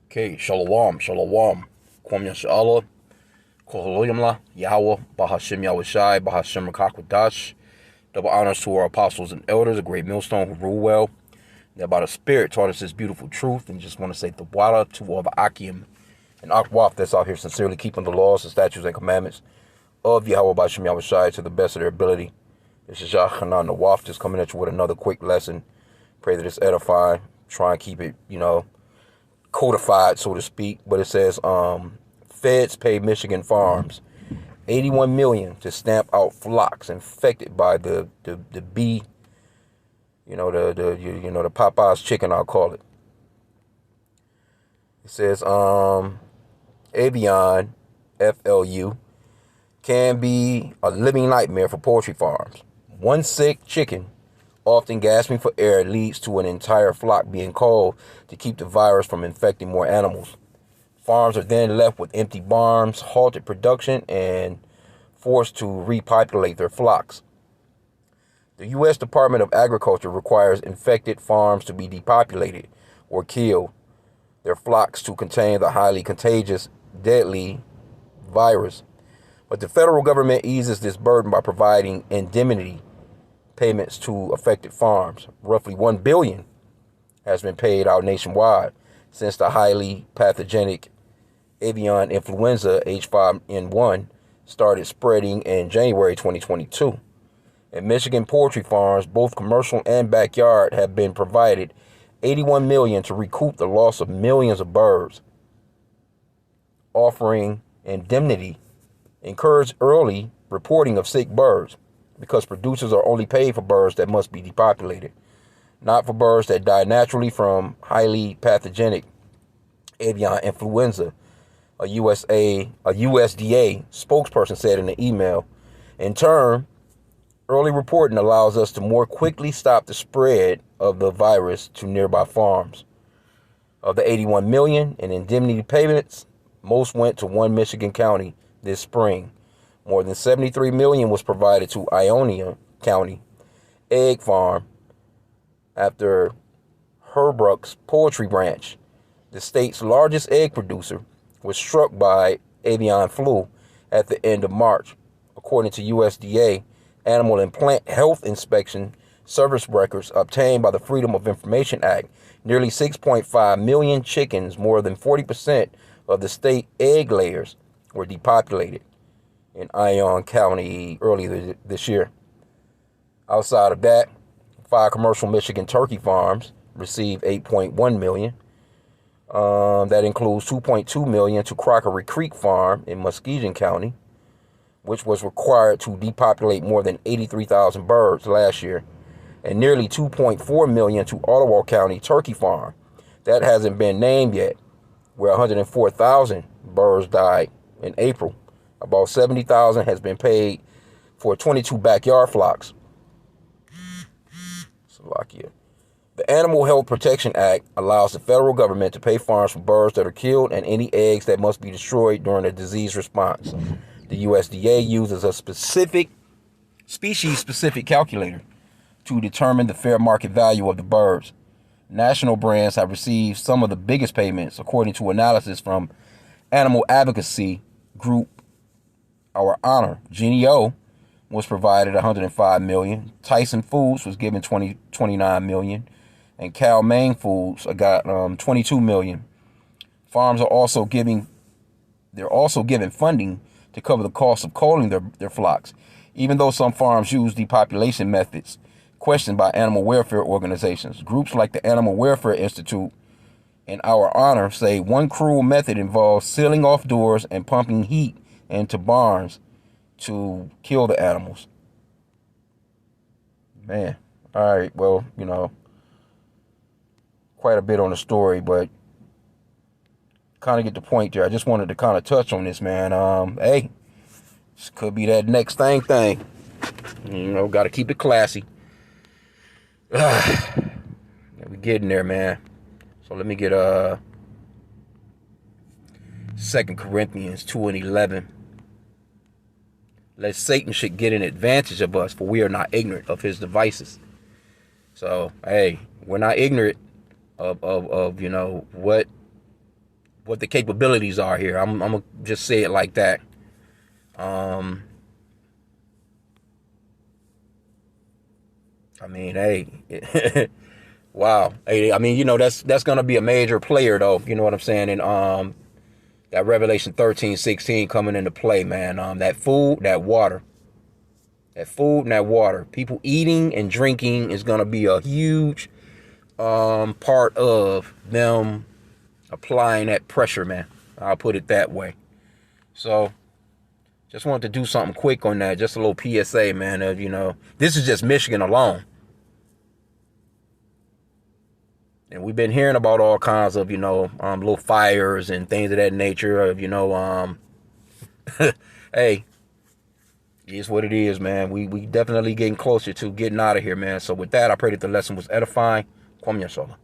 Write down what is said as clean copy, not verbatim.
Okay, shalom, shalom. Kwam Yashala, Koholayamla, Yahweh, Bahashim Yahushai, Bahashim Rakakwadash. Double honors to our apostles and elders, a great millstone who rule well. That by the Spirit taught us this beautiful truth. And just want to say the water to all the H.I.M and Akwaf that's out here sincerely keeping the laws, the statutes, and commandments of Yahweh Bahashim Yahushai to the best of their ability. This is Yachanan the Waf just coming at you with another quick lesson. Pray that it's edifying. Try and keep it, codified, so to speak. But it says, feds pay Michigan farms $81 million to stamp out flocks infected by the bee, the Popeye's chicken, I'll call it. It says, avian, FLU, can be a living nightmare for poultry farms. One sick chicken, often gasping for air, leads to an entire flock being called to keep the virus from infecting more animals. Farms are then left with empty barns, halted production, and forced to repopulate their flocks. The U.S. Department of Agriculture requires infected farms to be depopulated or killed, their flocks to contain the highly contagious, deadly virus. But the federal government eases this burden by providing indemnity payments to affected farms. Roughly $1 billion has been paid out nationwide since the highly pathogenic avian influenza H5N1 started spreading in January 2022. And Michigan poultry farms, both commercial and backyard, have been provided $81 million to recoup the loss of millions of birds. Offering indemnity encourage early reporting of sick birds, because producers are only paid for birds that must be depopulated, not for birds that die naturally from highly pathogenic avian influenza, a USDA spokesperson said in an email. In turn, early reporting allows us to more quickly stop the spread of the virus to nearby farms. Of the $81 million in indemnity payments, most went to one Michigan county this spring. More than $73 million was provided to Ionia County egg farm after Herbruck's poultry ranch, the state's largest egg producer, was struck by avian flu at the end of March. According to USDA Animal and Plant Health Inspection Service records obtained by the Freedom of Information Act, nearly 6.5 million chickens, more than 40% of the state egg layers, were depopulated in Ione County earlier this year. Outside of that, 5 commercial Michigan turkey farms received $8.1 million. That includes $2.2 million to Crockery Creek Farm in Muskegon County, which was required to depopulate more than 83,000 birds last year, and nearly $2.4 million to Ottawa County Turkey Farm. That hasn't been named yet, where 104,000 birds died in April. About $70,000 has been paid for 22 backyard flocks. Slovakia. The Animal Health Protection Act allows the federal government to pay fines for birds that are killed and any eggs that must be destroyed during a disease response. The USDA uses a species-specific calculator to determine the fair market value of the birds. National brands have received some of the biggest payments, according to analysis from animal advocacy group Our Honor. Genio was provided $105 million. Tyson Foods was given $29 million. And Cal Maine Foods got $22 million. Farms are also giving funding to cover the cost of culling their flocks, even though some farms use depopulation methods questioned by animal welfare organizations. Groups like the Animal Welfare Institute and Our Honor say one cruel method involves sealing off doors and pumping heat into barns to kill the animals. Man, all right, well, quite a bit on the story, but kind of get the point there. I just wanted to kind of touch on this, man. Hey, this could be that next thing. Got to keep it classy. We getting there, man. So let me get 2 Corinthians 2:11. Lest Satan should get an advantage of us, for we are not ignorant of his devices. So, hey, we're not ignorant of you know what the capabilities are here. I'm gonna just say it like that. I mean, hey, wow. Hey, I mean, you know, that's gonna be a major player though. You know what I'm saying? And that Revelation 13:16 coming into play, man. That food, that water. That food and that water. People eating and drinking is gonna be a huge part of them applying that pressure, man. I'll put it that way. So just wanted to do something quick on that. Just a little PSA, man. Of, you know, this is just Michigan alone. And we've been hearing about all kinds of, you know, little fires and things of that nature. Of, you know, hey, it's what it is, man. We definitely getting closer to getting out of here, man. So with that, I pray that the lesson was edifying. Kwame Yashala.